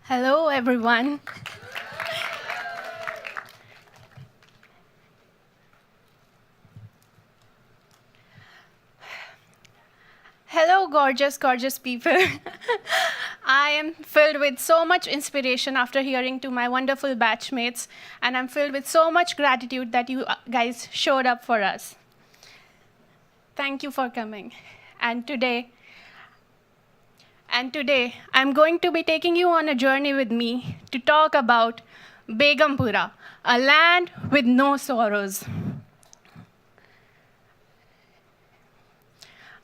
Hello, everyone. Hello, gorgeous, gorgeous people. I am filled with so much inspiration after hearing to my wonderful batchmates, and I'm filled with so much gratitude that you guys showed up for us. Thank you for coming. And today, I'm going to be taking you on a journey with me to talk about Begumpura, a land with no sorrows.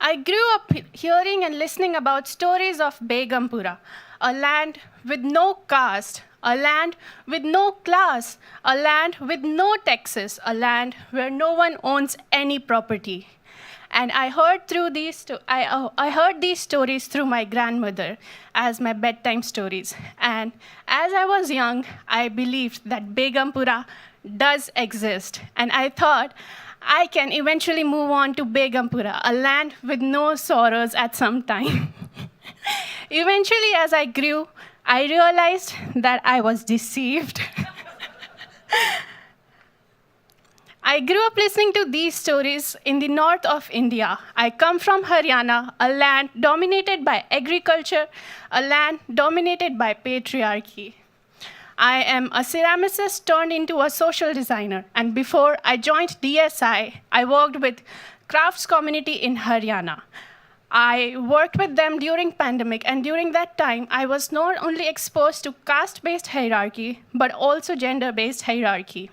I grew up hearing and listening about stories of Begumpura, a land with no caste, a land with no class, a land with no taxes, a land where no one owns any property. And I heard these stories through my grandmother as my bedtime stories. And as I was young, I believed that Begumpura does exist. And I thought I can eventually move on to Begumpura, a land with no sorrows at some time. Eventually, as I grew, I realized that I was deceived. I grew up listening to these stories in the north of India. I come from Haryana, a land dominated by agriculture, a land dominated by patriarchy. I am a ceramicist turned into a social designer, and before I joined DSI, I worked with crafts community in Haryana. I worked with them during pandemic, and during that time, I was not only exposed to caste-based hierarchy, but also gender-based hierarchy.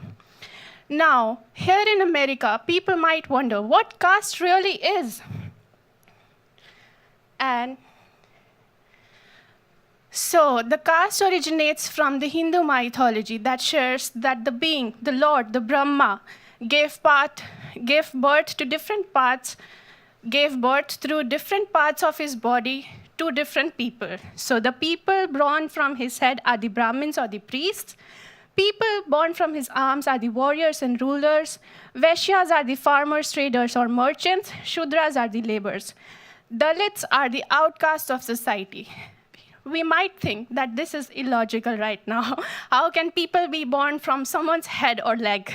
Now, here in America, people might wonder what caste really is. And so, the caste originates from the Hindu mythology that shares that the being, the Lord, the Brahma, gave birth to different parts, gave birth through different parts of his body to different people. So, the people born from his head are the Brahmins or the priests. People born from his arms are the warriors and rulers. Vaishyas are the farmers, traders, or merchants. Shudras are the laborers. Dalits are the outcasts of society. We might think that this is illogical right now. How can people be born from someone's head or leg?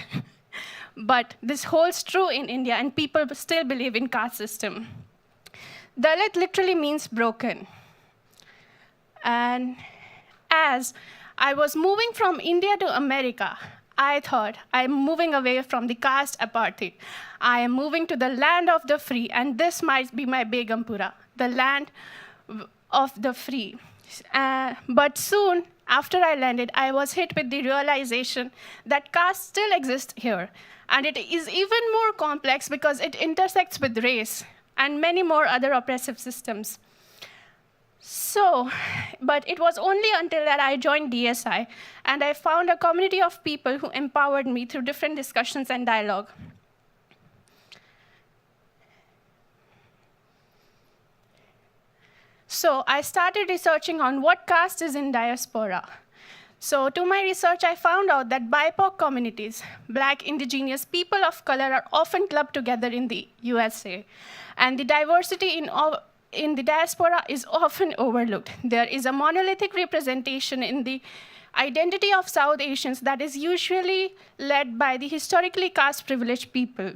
But this holds true in India, and people still believe in caste system. Dalit literally means broken. And as I was moving from India to America, I thought I'm moving away from the caste apartheid. I am moving to the land of the free, and this might be my Begumpura, the land of the free. But soon, after I landed, I was hit with the realization that caste still exists here. And it is even more complex because it intersects with race and many more other oppressive systems. But it was only until that I joined DSI and I found a community of people who empowered me through different discussions and dialogue. So I started researching on what caste is in diaspora. So to my research, I found out that BIPOC communities, Black, Indigenous, people of color, are often clubbed together in the USA. And the diversity in the diaspora is often overlooked. There is a monolithic representation in the identity of South Asians that is usually led by the historically caste-privileged people.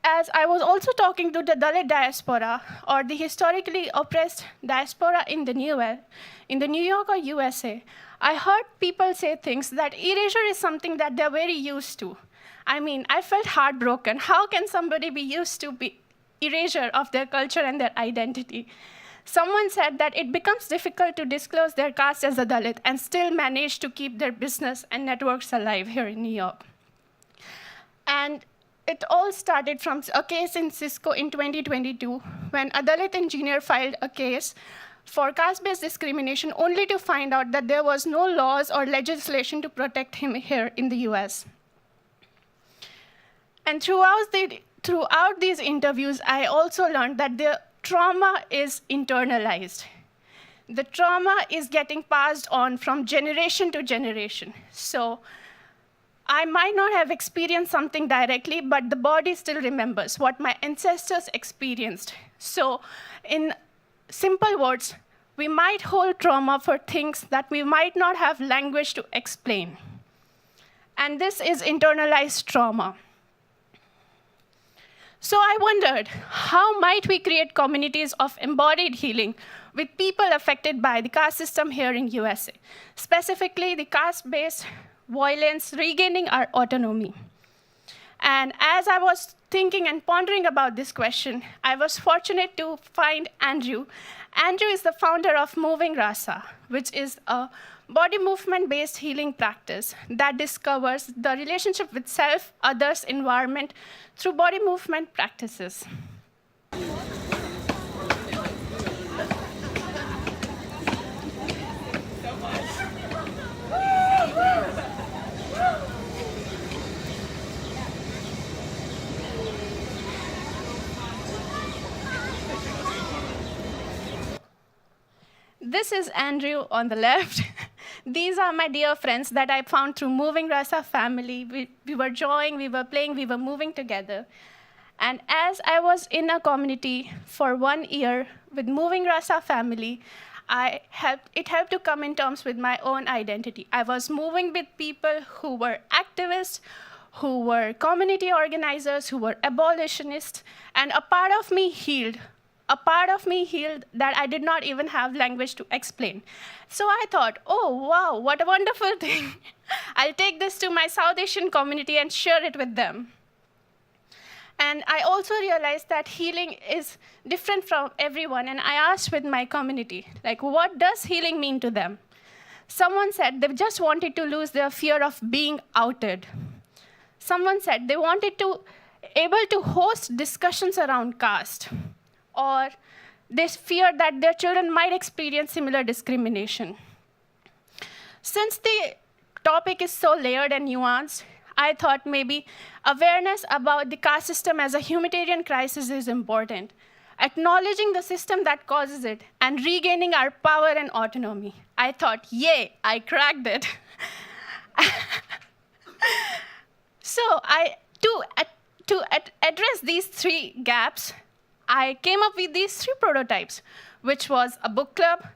As I was also talking to the Dalit diaspora, or the historically oppressed diaspora in the New York or USA, I heard people say things that erasure is something that they're very used to. I mean, I felt heartbroken. How can somebody be used to erasure of their culture and their identity? Someone said that it becomes difficult to disclose their caste as a Dalit and still manage to keep their business and networks alive here in New York. And it all started from a case in Cisco in 2022 when a Dalit engineer filed a case for caste-based discrimination only to find out that there was no laws or legislation to protect him here in the US. And throughout these interviews, I also learned that the trauma is internalized. The trauma is getting passed on from generation to generation. So I might not have experienced something directly, but the body still remembers what my ancestors experienced. So in simple words, We might hold trauma for things that we might not have language to explain. And this is internalized trauma. So I wondered, how might we create communities of embodied healing with people affected by the caste system here in USA, specifically the caste-based violence regaining our autonomy? And as I was thinking and pondering about this question, I was fortunate to find Andrew. Andrew is the founder of Moving Rasa, which is a body movement-based healing practice that discovers the relationship with self, others, environment through body movement practices. This is Andrew on the left. These are my dear friends that I found through Moving Rasa family. We were drawing, we were playing, we were moving together. And as I was in a community for 1 year with Moving Rasa family, it helped to come in terms with my own identity. I was moving with people who were activists, who were community organizers, who were abolitionists, and a part of me healed. A part of me healed that I did not even have language to explain. So I thought, oh, wow, what a wonderful thing. I'll take this to my South Asian community and share it with them. And I also realized that healing is different from everyone, and I asked with my community, like, what does healing mean to them? Someone said they just wanted to lose their fear of being outed. Someone said they wanted to able to host discussions around caste, or they fear that their children might experience similar discrimination. Since the topic is so layered and nuanced, I thought maybe awareness about the caste system as a humanitarian crisis is important, acknowledging the system that causes it and regaining our power and autonomy. I thought, yay, I cracked it. So to address these three gaps, I came up with these three prototypes, which was a book club,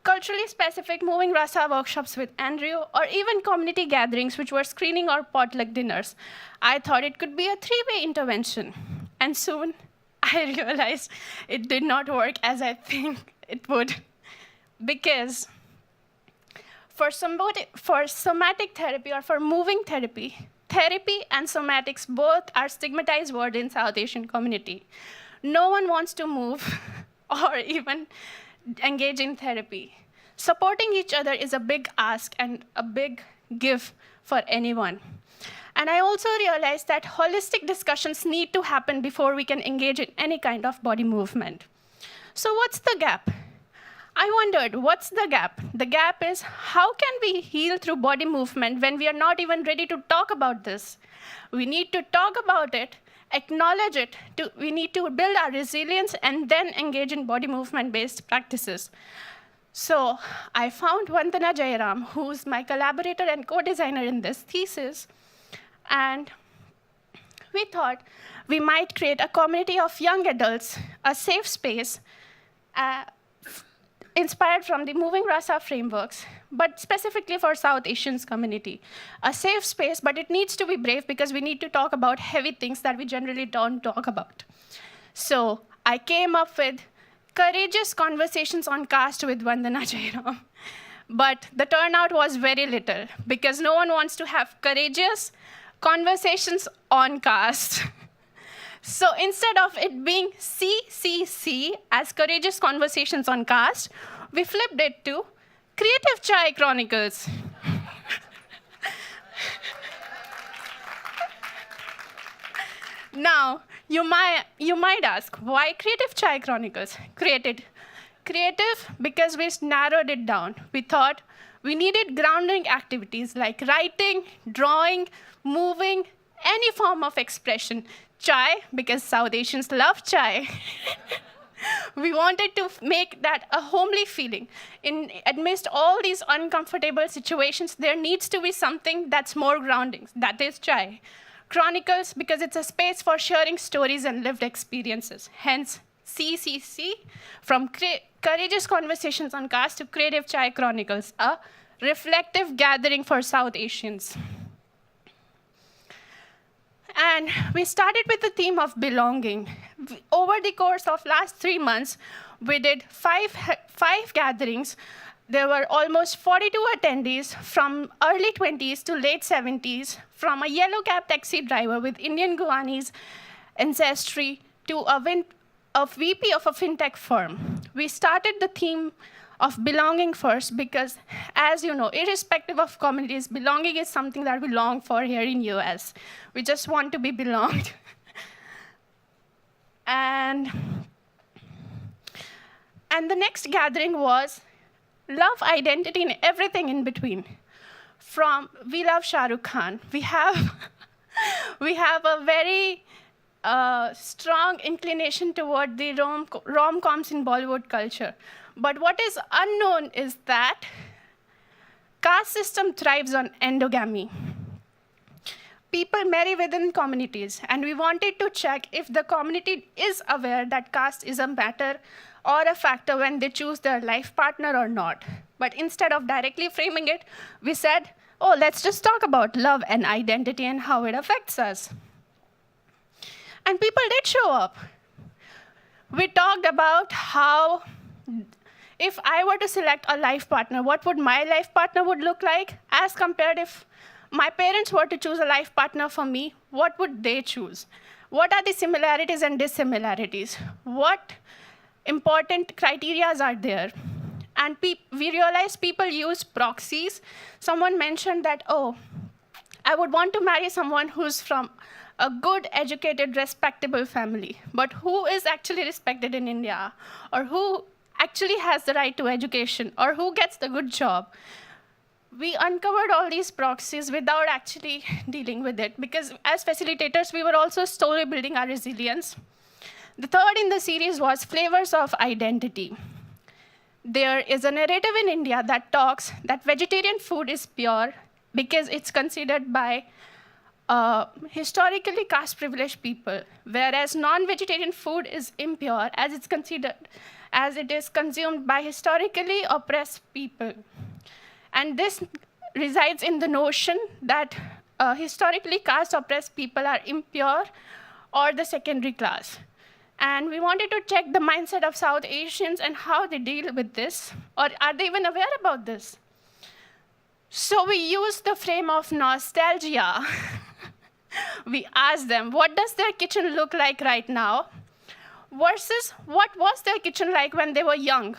culturally specific Moving Rasa workshops with Andrew, or even community gatherings, which were screening or potluck dinners. I thought it could be a three-way intervention. And soon, I realized it did not work as I think it would. Because for somatic therapy or for moving therapy, therapy and somatics both are stigmatized words in South Asian community. No one wants to move or even engage in therapy. Supporting each other is a big ask and a big give for anyone. And I also realized that holistic discussions need to happen before we can engage in any kind of body movement. So what's the gap? I wondered, what's the gap? The gap is, how can we heal through body movement when we are not even ready to talk about this? We need to talk about it, acknowledge it, we need to build our resilience and then engage in body movement-based practices. So I found Vandana Jairam, who's my collaborator and co-designer in this thesis, and we thought we might create a community of young adults, a safe space, inspired from the Moving Rasa frameworks, but specifically for South Asians community. A safe space, but it needs to be brave because we need to talk about heavy things that we generally don't talk about. So I came up with courageous conversations on caste with Vandana Jairam. But the turnout was very little because no one wants to have courageous conversations on caste. So instead of it being CCC as Courageous Conversations on Caste, we flipped it to Creative Chai Chronicles. Now, you might ask, why Creative Chai Chronicles? Creative because we narrowed it down. We thought we needed grounding activities like writing, drawing, moving, any form of expression. Chai, because South Asians love chai. We wanted to make that a homely feeling. Amidst all these uncomfortable situations, there needs to be something that's more grounding. That is chai. Chronicles, because it's a space for sharing stories and lived experiences, hence CCC, from Courageous Conversations on Caste to Creative Chai Chronicles, a reflective gathering for South Asians. And we started with the theme of belonging. Over the course of last 3 months, we did five gatherings. There were almost 42 attendees from early 20s to late 70s, from a yellow cab taxi driver with Indian Guyanese ancestry to a VP of a fintech firm. We started the theme of belonging first because, as you know, irrespective of communities, belonging is something that we long for here in US. We just want to be belonged. And the next gathering was love, identity, and everything in between. From We Love Shah Rukh Khan. We have a very strong inclination toward the rom-coms in Bollywood culture. But what is unknown is that caste system thrives on endogamy. People marry within communities, and we wanted to check if the community is aware that caste is a matter or a factor when they choose their life partner or not. But instead of directly framing it, we said, oh, let's just talk about love and identity and how it affects us. And people did show up. We talked about how, if I were to select a life partner, what would my life partner would look like, as compared if my parents were to choose a life partner for me, what would they choose? What are the similarities and dissimilarities? What important criteria are there? And we realized people use proxies. Someone mentioned that, oh, I would want to marry someone who's from a good, educated, respectable family, but who is actually respected in India, or who actually has the right to education, or who gets the good job. We uncovered all these proxies without actually dealing with it, because as facilitators, we were also slowly building our resilience. The third in the series was flavors of identity. There is a narrative in India that talks that vegetarian food is pure because it's considered by historically caste-privileged people, whereas non-vegetarian food is impure as it is consumed by historically oppressed people. And this resides in the notion that historically caste-oppressed people are impure or the secondary class. And we wanted to check the mindset of South Asians and how they deal with this, or are they even aware about this? So we used the frame of nostalgia. We asked them, what does their kitchen look like right now, versus what was their kitchen like when they were young?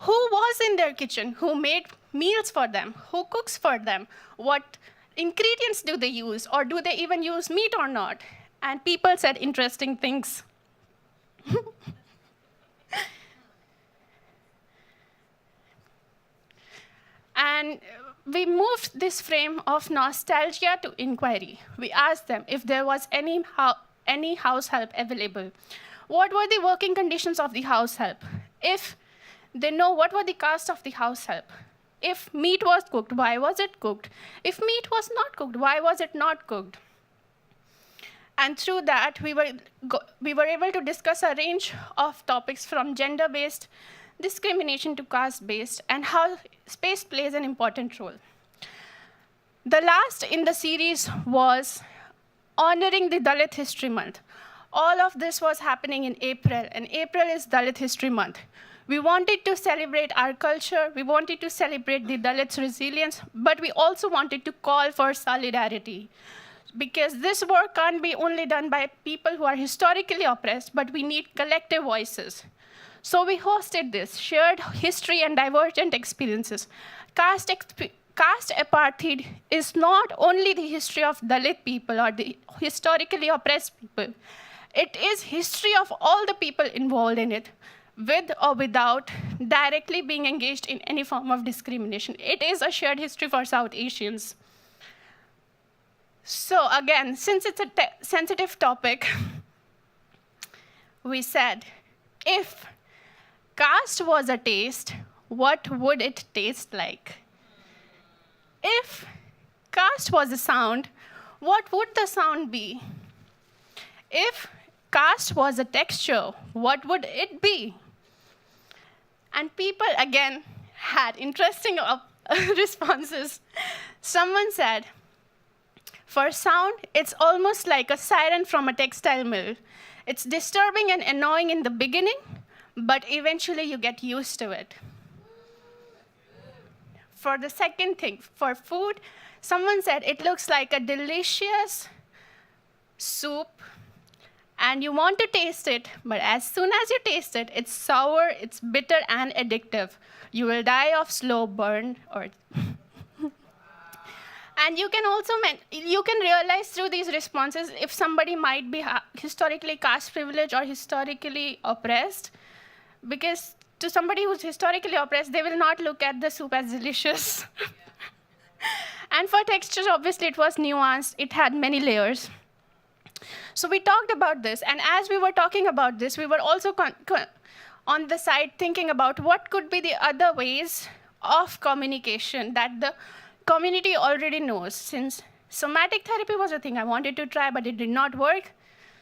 Who was in their kitchen? Who made meals for them? Who cooks for them? What ingredients do they use? Or do they even use meat or not? And people said interesting things. And we moved this frame of nostalgia to inquiry. We asked them if there was any house help available. What were the working conditions of the house help? If they know what were the cost of the house help. If meat was cooked, why was it cooked? If meat was not cooked, why was it not cooked? And through that, we were able to discuss a range of topics from gender-based discrimination to caste-based, and how space plays an important role. The last in the series was honoring the Dalit History Month. All of this was happening in April, and April is Dalit History Month. We wanted to celebrate our culture, we wanted to celebrate the Dalits' resilience, but we also wanted to call for solidarity. Because this work can't be only done by people who are historically oppressed, but we need collective voices. So we hosted this, shared history and divergent experiences. Caste apartheid is not only the history of Dalit people or the historically oppressed people. It is history of all the people involved in it, with or without directly being engaged in any form of discrimination. It is a shared history for South Asians. So again, since it's a sensitive topic, we said, if caste was a taste, what would it taste like? If caste was a sound, what would the sound be? If caste was a texture, what would it be? And people, again, had interesting responses. Someone said, for sound, it's almost like a siren from a textile mill. It's disturbing and annoying in the beginning, but eventually you get used to it. For the second thing, for food, someone said it looks like a delicious soup, and you want to taste it, but as soon as you taste it, it's sour, it's bitter, and addictive. You will die of slow burn or and you can also you can realize through these responses if somebody might be historically caste privileged or historically oppressed, because to somebody who's historically oppressed, they will not look at the soup as delicious. And for textures, obviously, it was nuanced. It had many layers. So we talked about this, and as we were talking about this, we were also on the side thinking about what could be the other ways of communication that the community already knows. Since somatic therapy was a thing I wanted to try, but it did not work,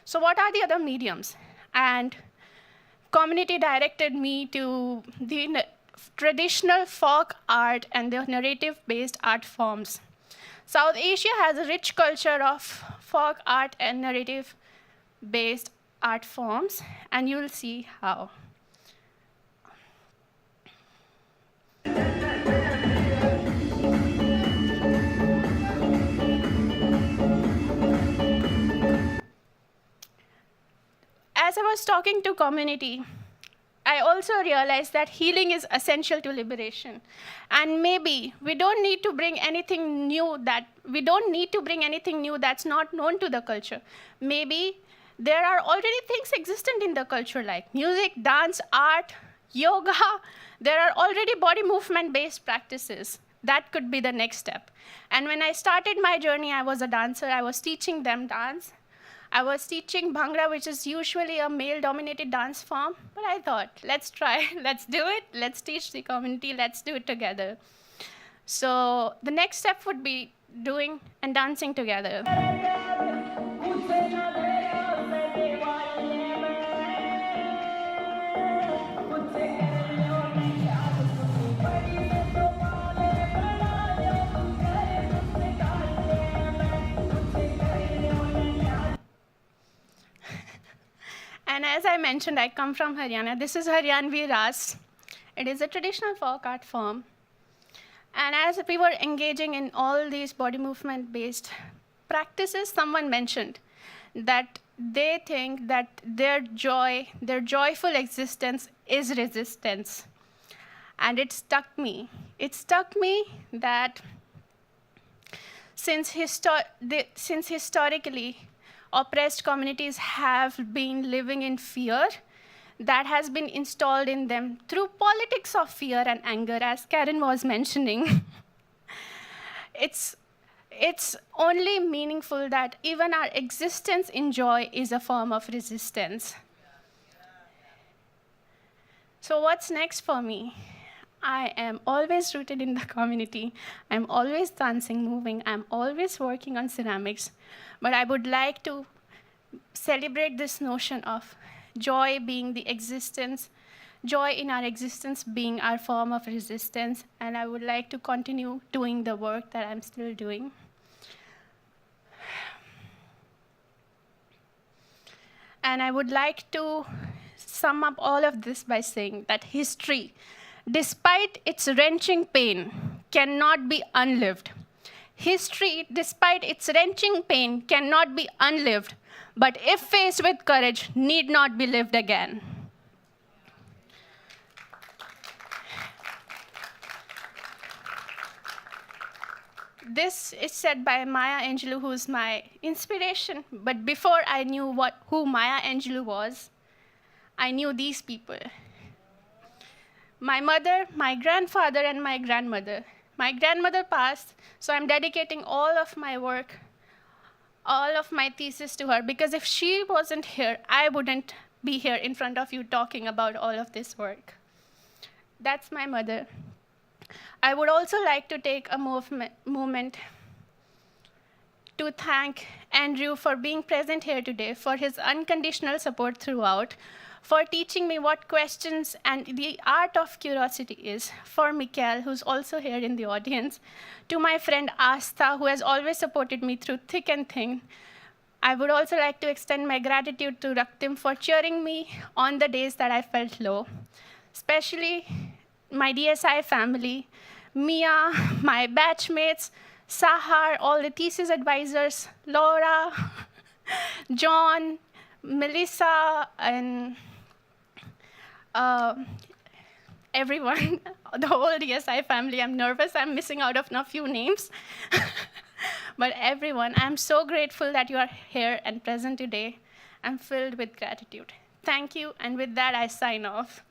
so what are the other mediums? And community directed me to the traditional folk art and the narrative-based art forms. South Asia has a rich culture of folk art and narrative-based art forms, and you'll see how. As I was talking to community, I also realized that healing is essential to liberation. And maybe we don't need to bring anything new that's not known to the culture. Maybe there are already things existent in the culture like music, dance, art, yoga. There are already body movement-based practices. That could be the next step. And when I started my journey, I was a dancer. I was teaching them dance. I was teaching Bhangra, which is usually a male-dominated dance form, but I thought, let's try, let's do it, let's teach the community, let's do it together. So the next step would be doing and dancing together. And as I mentioned, I come from Haryana. This is Haryanvi Ras. It is a traditional folk art form. And as we were engaging in all these body movement-based practices, someone mentioned that they think that their joyful existence is resistance. And it struck me. It struck me that since historically, oppressed communities have been living in fear that has been installed in them through politics of fear and anger, as Karen was mentioning. It's only meaningful that even our existence in joy is a form of resistance. So what's next for me? I am always rooted in the community. I'm always dancing, moving. I'm always working on ceramics. But I would like to celebrate this notion of joy being the existence, joy in our existence being our form of resistance, and I would like to continue doing the work that I'm still doing. And I would like to sum up all of this by saying that history, despite its wrenching pain, cannot be unlived. History, despite its wrenching pain, cannot be unlived, but if faced with courage, need not be lived again. This is said by Maya Angelou, who's my inspiration, but before I knew who Maya Angelou was, I knew these people. My mother, my grandfather, and my grandmother. My grandmother passed, so I'm dedicating all of my work, all of my thesis to her, because if she wasn't here, I wouldn't be here in front of you talking about all of this work. That's my mother. I would also like to take a moment to thank Andrew for being present here today, for his unconditional support throughout, for teaching me what questions and the art of curiosity is, for Mikhail, who's also here in the audience, to my friend Asta, who has always supported me through thick and thin. I would also like to extend my gratitude to Raktim for cheering me on the days that I felt low, especially my DSI family, Mia, my batchmates, Sahar, all the thesis advisors, Laura, John, Melissa, and everyone, the whole DSI family. I'm nervous, I'm missing out on a few names. But everyone, I'm so grateful that you are here and present today. I'm filled with gratitude. Thank you, and with that, I sign off.